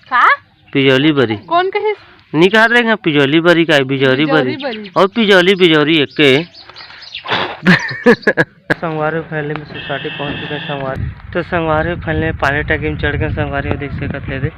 का पिजौली बरी कौन कहे नहीं कहा रहेगा पिजौली बरी का बिजौरी बरी और पिजौली बिजौरी एक के संगवारी फैलने में सोसाइटी पहुंच चुके हैं। संगवारी तो संगवारी फैलने पानी टैंकी में चढ़ के संगवारी हो देख सकते थे।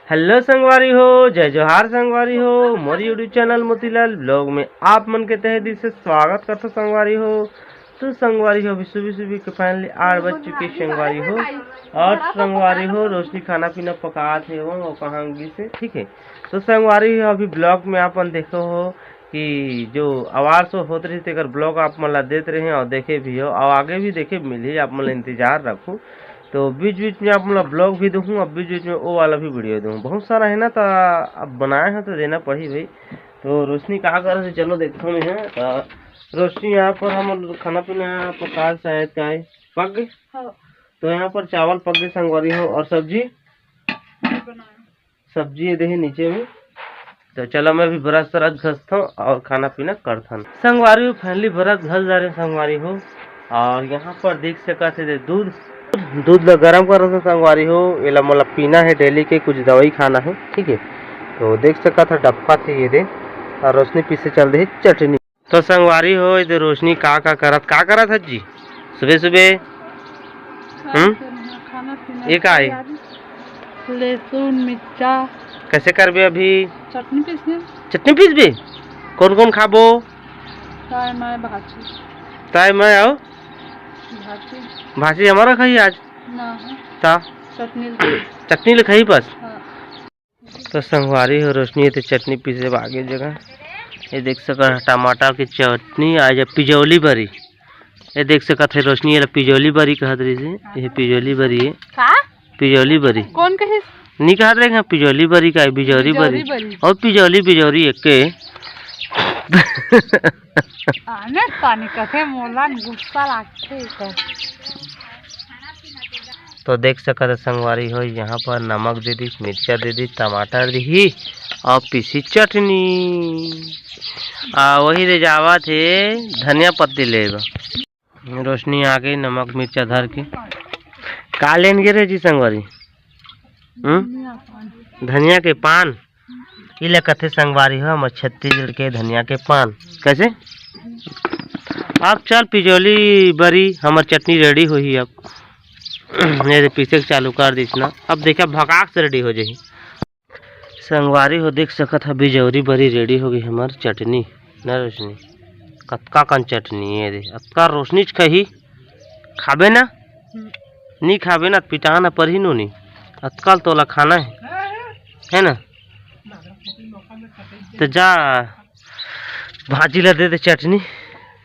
हेलो संगवारी हो, जय जोहार संगवारी हो, मोरी यूट्यूब चैनल मोतीलाल ब्लॉग में आप मन के तहे दिल से स्वागत करते संगवारी हो। तो संगवारी हो अभी सुबह सुबह के फाइनली 8 बज चुके संगवारी हो और संगवारी हो रोशनी खाना पीना पका थे वो कहांगी से ठीक है। तो संगवारी हो अभी ब्लॉग में आप देखो हो कि जो आवाज़ तो होते रही अगर ब्लॉग आप मतलब देते रहे और देखे भी हो और आगे भी देखे मिली आप मतलब इंतजार रखूँ। तो बीच बीच में आप मतलब ब्लॉग भी दूँ अब बीच बीच में वो वाला भी वीडियो दूँ, बहुत सारा है ना। तो अब बनाए हैं तो देना पड़ी भाई। तो रोशनी कहा कर रहे चलो देखो में है। तो रोशनी यहाँ पर हम खाना पीना पका शायद का है पक गए। तो यहाँ पर चावल पक गए संगवारी हो और सब्जी ये देखे नीचे में। तो चलो मैं भी ब्रश तरस घसता हूँ और खाना पीना करता हूँ। संगवारी हो फैमिली ब्रश घस जा रहे संगवारी हो और यहाँ पर देख सकते थे दूध गरम कर रहा था संगवारी हो। ये मतलब पीना है डेली के, कुछ दवाई खाना है ठीक है। तो देख सका था डब्बा थे ये दे और रोशनी पीछे चल रही चटनी। तो संगवारी हो इधर रोशनी का करत है जी सुबह सुबह खाना पीना ये का है लहसुन मिर्चा कैसे करबे अभी चटनी पीस भी कौन कौन खाबो ताई मैं आओ भाजी हमारा खाई आज ता चटनी ले खाई बस। तो संगवारी हो रोशनी तो चटनी पीसे आगे जगह ये देख सका टमाटर की चटनी आज पिजौली बरी ये देख सका थे रोशनी ये पिजौली बरी कहा रही से ये पिजौली बरी है पिजौली बरी कौन कहे नहीं कहा रहेगा पिजौली बरी का बिजौरी बरी और पिजौली बिजौरी एक के आने पानी कथे मोला गुस्सा लागते। तो देख सका था संगवारी हो यहाँ पर नमक दे दी, मिर्चा दे दी, टमाटर दी और पीसी चटनी वही दे जावा थे धनिया पत्ती लेगा। रोशनी आ गई नमक मिर्चा धर के का लेन गे जी संगवारी धनिया के पान इले कथे संगवारी हो हम छत्तीसगढ़ के धनिया के पान कैसे। अब चल पिजौली बरी हमार चटनी रेडी हो ही अब मेरे पीछे चालू कर दी ना। अब देखा भगाक से रेडी हो जाही संगवारी हो देख सकत है बिजौरी बरी रेडी हो गई हमार चटनी ना रोशनी कतका कन चटनी है रे अतका रोशनी कही खाबे ना नहीं खाबे ना पिटाना पर ही नो नहीं अतकाल तोला खाना है ना। तो जा भाजी ला दे चटनी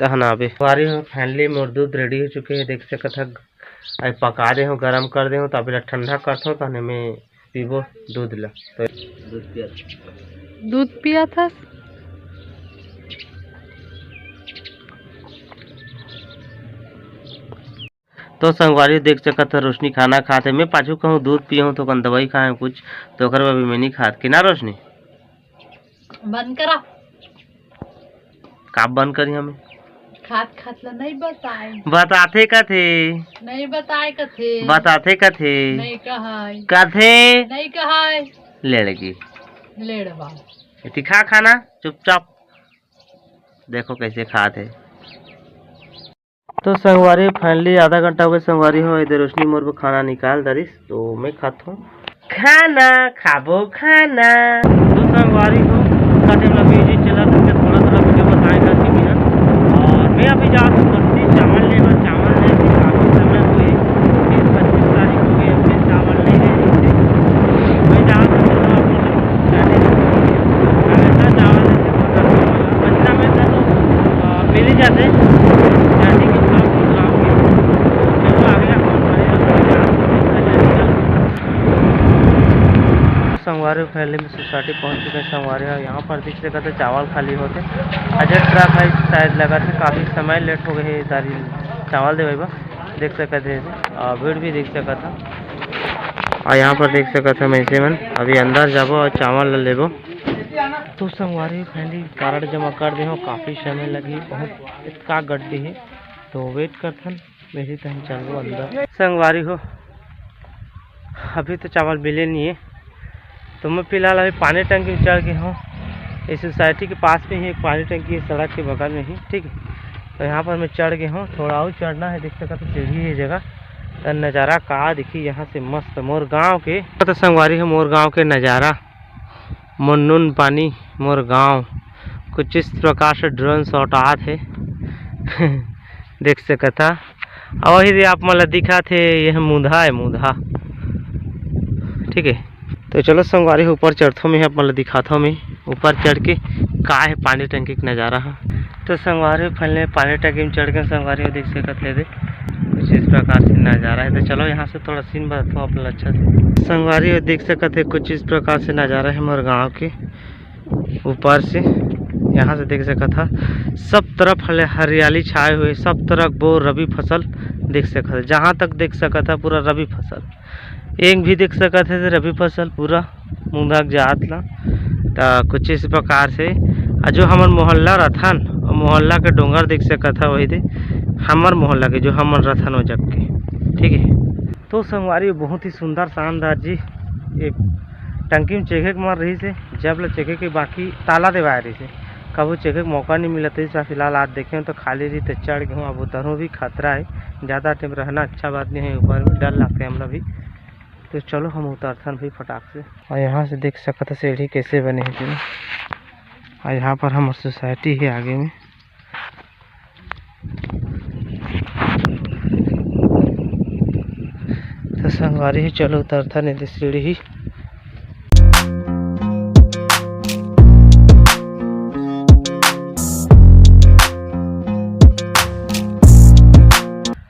तहनाबे वारी हो फैमिली में दूध रेडी हो चुके हैं देख सकत है पका दे हो गरम कर दे हो तो अभी ठंडा करता हूँ तहने में पीबो दूध ला। तो दूध पिया था तो संगवारी देख सकत है रोशनी खाना खाते मैं पाछू कहूँ दूध पिया तो कौन दवाई खाए कुछ तो अभी मैं नहीं खात कि ना रोशनी बंद करा काप बंद करी हमें खात नहीं बताते का थे नहीं बताए बताते का थे नहीं कहा ले लगी लेड़वा खा खाना चुपचाप देखो कैसे खाते। तो संगवारी फाइनली आधा घंटा हो गया संगवारी हो इधर रोशनी मोर को खाना निकाल दरिस तो मैं खाता हूँ खाना खाबो खाना। तो संगवारी हो खाते वाला म्यूजिक चला था थोड़ा थोड़ा वीडियो बताएगा कि बिना और मैं अभी जा रहा हूँ चावल लेना चावल ले काफ़ी समय हुए 20-25 तारीख हो गई अपने चावल ले रहे मैं जा रहा हूँ चावल बच्चा में था तो मिल ही जाते संगवारी फैले में सोसाइटी पहुंच चुके हैं संगवारी यहाँ पर देख रहे थे चावल खाली होते अजय ट्रक है शायद लगा थे काफ़ी समय लेट हो गए दारी चावल दे भाई देख सकते थे और भीड़ भी देख सका था और यहाँ पर देख सका था मैं से मन अभी अंदर जाबो और चावल लेबो। तो संगवारी फैमिली कार्ड जमा कर दे हो काफ़ी समय लगी बहुत इतना गड्डी है तो वेट करथन मेरी तहन चलो अंदर संगवारी हो अभी तो चावल मिले नहीं है, तो मैं फिलहाल अभी पानी टंकी में चढ़ गया हूँ। इस सोसाइटी के पास में ही एक पानी टंकी है, सड़क के बगल में ही, ठीक है। तो यहाँ पर मैं चढ़ गया हूँ, थोड़ा और चढ़ना है, देख सकते तो सीढ़ी है जगह। तो नज़ारा का दिखी यहाँ से मस्त, मोर गाँव के तो संगवारी है, मोर गाँव के नज़ारा, मुन्नुन पानी मोर गाँव। कुछ इस प्रकार से ड्रोन शॉट आत है देख सकता था। और वही आप मतलब दिखा थे, यह मुधा है, मुधा, ठीक है। तो चलो संगवारी ऊपर चढ़ता मैं, मतलब दिखाता हूँ मैं ऊपर चढ़ के का है पानी टंकी का नज़ारा है। तो संगवारी फैलने पानी टंकी में चढ़ के संगवारी देख सकते थे, कुछ इस प्रकार से नज़ारा है। तो चलो यहाँ से थोड़ा सीन बताता हूँ अपना अच्छा से। संगवारी देख सकते कुछ इस प्रकार से नज़ारा है हमारे गाँव के ऊपर से। यहाँ से देख सकता था सब तरफ हरियाली छाए हुए, सब तरफ वो रबी फसल देख सकता था, जहाँ तक देख सकता था पूरा रबी फसल। एक भी देख सकते थे रबी फसल पूरा मुंदक जात ला। तो कुछ इस प्रकार से जो हमार मोहल्ला रथन, मोहल्ला के डोंगर देख सकता था, वही थे हमार मोहल्ला के जो हमार रथन हो जग के, ठीक है। तो संगवारी बहुत ही सुंदर शानदार जी, एक टंकी में चेखे के मार रही से, जब ल चेखे के बाकी ताला देवा रही से, कभी चेखे का मौका नहीं मिला था। फिलहाल आज देखे तो खाली रही, तो चढ़ गए हूँ। अब उतरों भी खतरा है, ज़्यादा टाइम रहना अच्छा बात नहीं है, ऊपर में डर लगता है हमरा भी। तो चलो हम उतरथन भी फटाक से। और यहाँ से देख सकते सीढ़ी कैसे बने हैं। और यहाँ पर हमारी सोसाइटी है आगे में। तो संगवारी ही चलो उतरथा नहीं सीढ़ी ही।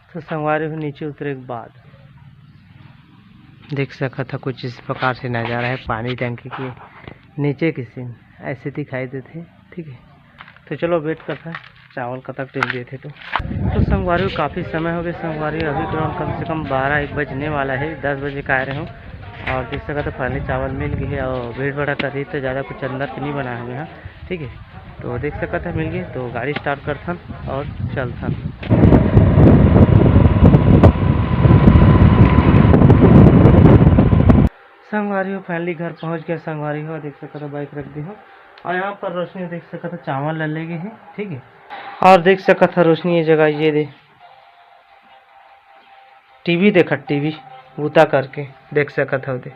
तो संगवारी भी नीचे उतरे के बाद देख सकता था कुछ इस प्रकार से नज़ारा है, पानी टंकी के नीचे की सीन ऐसे दिखाई देते, ठीक है। तो चलो वेट करता है चावल कब तक टिल दिए थे। तो संगवारी को काफ़ी समय हो गया। संगवारी अभी ग्राउंड कम से कम 12-1 बजने वाला है, 10 बजे का आ रहे हूँ। और देख सकते तो फाइनली चावल मिल गई है, और वेट बड़ा कर रही तो ज़्यादा कुछ अंदर की नहीं बनाया हुए हैं, ठीक है। तो देख सकते मिल गई, तो गाड़ी स्टार्ट करथन और चलथन। संगवारी हो फाइनली घर पहुंच गया। संगवारी हो देख सकते हो बाइक रख दी हो, और यहाँ पर रोशनी देख सकते चावल ले लेगी है, ठीक है। और देख सकता रोशनी ये जगह ये दे टीवी देखा, टीवी बूता करके देख सकता हो दे।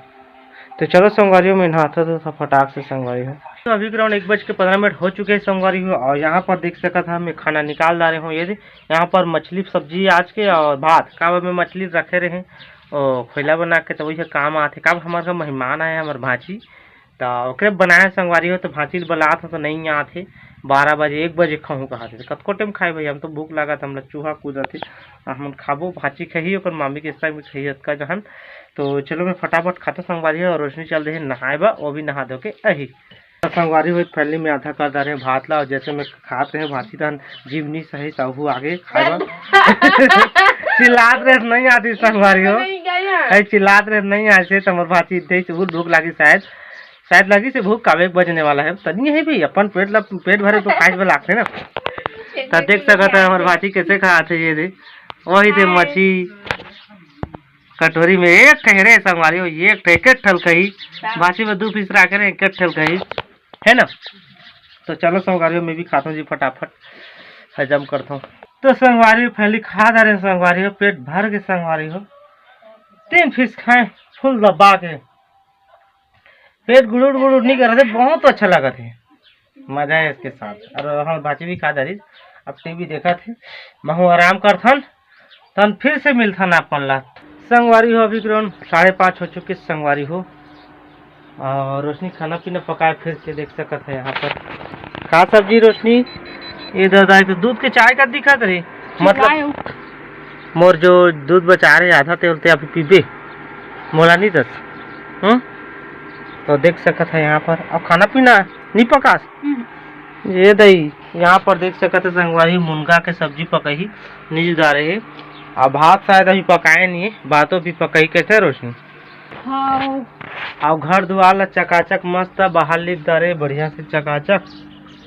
तो चलो संगवारी में नहाता तो फटाक से संगवारी हो। तो अभी ग्राउंड 1:15 हो चुके हैं संगवारी हो, और यहाँ पर देख सकता था मैं खाना निकाल ला रहे हूँ। ये यहाँ पर मछली सब्जी आज के और भात का में मछली रखे रहे और खोला बना के, तो वही काम आते। कब हमारे मेहमान आए हमारे भांची, तो ओकरे बनाए संगवारी हो। तो भांची बुलात हो तो नहीं आते, 12 बजे 1 बजे खाऊँ कहा थे। कतको टाइम खाए भाई, हम तो भूख लगा था, हम चूहा कूदा थे, हम खाबो भांची खही और मामी के साथ में खही का जहन। तो चलो मैं फटाफट खाता संगवारी है, और रोशनी चल रही है नहाए बा, वो भी नहा दो के अही संगवारी हुई फैली में आधा कर दे रहे भात ला। और जैसे मैं खाते हैं भाती तो जीव नहीं सही साहू आगे खाएगा चिल्लात रहे नहीं आती संगवारी हो, चिल्लात रहे नहीं आते तो हमारे भाती बहुत भूख लगी, शायद लगी से भूख का 1 बजने वाला है। तनी है भाई अपन पेट भरे तो खाए वाला लगते ना। तो देख सकते हैं हमारे भाती कैसे खाते ये दे, वही थे मछली कटोरी में एक ठहरे संगवारी हो, एक ठल कही भाची में 2 पीस रखे रहे, एक ठल कही है ना। तो चलो संगवारी में भी खाता हूँ जी, फटाफट हजम करता हूँ। तो संगवारी फैली खा जा रहे संगवारी हो, पेट भर के संगवारी हो। 3 पीस खाए फुल दबा के, पेट गुड़ुड़ गुड़ुड़ नहीं कर रहे थे, बहुत अच्छा लगा थे, मजा है इसके साथ। और हम भाची भी खा जा रही, अब टीवी देखा थे, महू आराम करथन, तन फिर से मिलथन अपन ला। संगवारी हो अभी ग्राउंड 5:30 हो चुके संगवारी हो, और रोशनी खाना पीना पकाए फिर से देख सकते है। यहाँ पर खा सब्जी रोशनी ये दादा तो दूध के चाय का दिखा रही, मतलब मोर जो दूध बचा रहे आधा तेलते अभी पीबे मोला नहीं दस। तो देख सकता है यहाँ पर अब खाना पीना नहीं पका ये दही। यहाँ पर देख सकते संगवारी मुनगा के सब्जी पकई नहीं जा रहे, और भात शायद अभी पकाए नहीं है, भातों भी पकई कैसे रोशनी। हाँ अब घर दुआर चकाचक मस्त बाहर लिख दे बढ़िया से चकाचक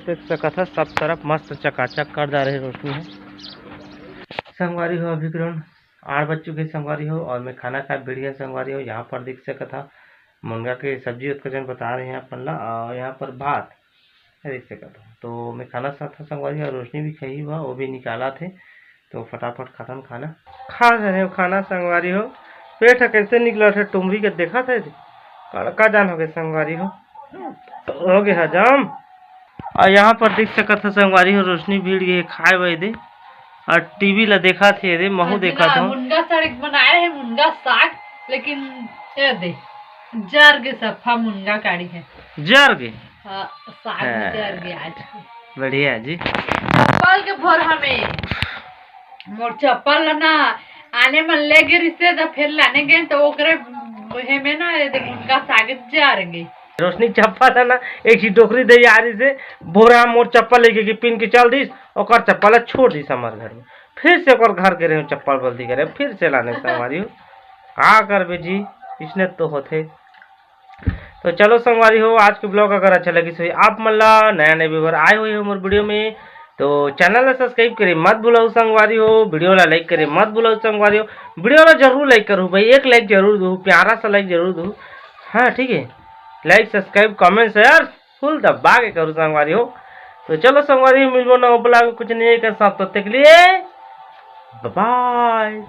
देख सकता सब तरफ मस्त चकाचक कर दे रहे रोशनी है संगवारी हो। अभी ग्राउंड 8 बज चुके संगवारी हो और मैं खाना खा बढ़िया संगवारी हो। यहाँ पर देख सकता था मुनगा के सब्जी उत्कर्षण बता रहे हैं अपन ला, और यहाँ पर भात देख सकता था। तो मैं खाना साथ संगवारी और रोशनी भी खाई हुआ, वो भी निकाला थे। तो फटाफट खत्म खाना खा रहे हो खाना संगवारी हो। पेट कैसे निकला था टुमरी के देखा था कड़का जान हो गए संगवारी हो गए हजम। और यहाँ पर देख सकत था संगवारी हो रोशनी भीड़ गई खाए हुए दे और टीवी ला देखा थे दे महू देखा था मुनगा सड़क बनाए रहे मुनगा साग, लेकिन ये दे जर के सफा मुनगा काढ़ी है जर गए साग में जर गए आज बढ़िया जी। चप्पल के भोर हमें मोर चप्पल ना आने मन ले गए रिश्ते तो फिर लाने गए तो ओकरे हे में ना मुनगा साग जर गए। रोशनी चप्पल था ना एक ही टोकरी दे आ रही से बोरा मोर चप्पल लेके कि पिन के चल दीस और चप्पल छोड़ दीस हमारे घर में। फिर से और घर के रहे चप्पल बल्दी करे फिर से लाने से हमारी हाँ कर जी इसने तो होते। तो चलो संगवारी हो आज के ब्लॉग अगर अच्छा लगी सही आप मल्ला नया नया व्यूवर आए हुए हो मोर वीडियो में तो चैनल ला सब्सक्राइब करे मत भूलो संगवारी हो। वीडियो ला लाइक करे मत भूलो संगवारी हो। वीडियो ला जरूर लाइक करूँ भाई, एक लाइक जरूर दूँ, प्यारा सा लाइक जरूर दूँ। हाँ ठीक है, like subscribe comment share full दबा के करूँ संगवारी हो। तो चलो संगवारी मिलबो ना ब्लॉग कुछ नहीं कर साथ तब तक के लिए बाय।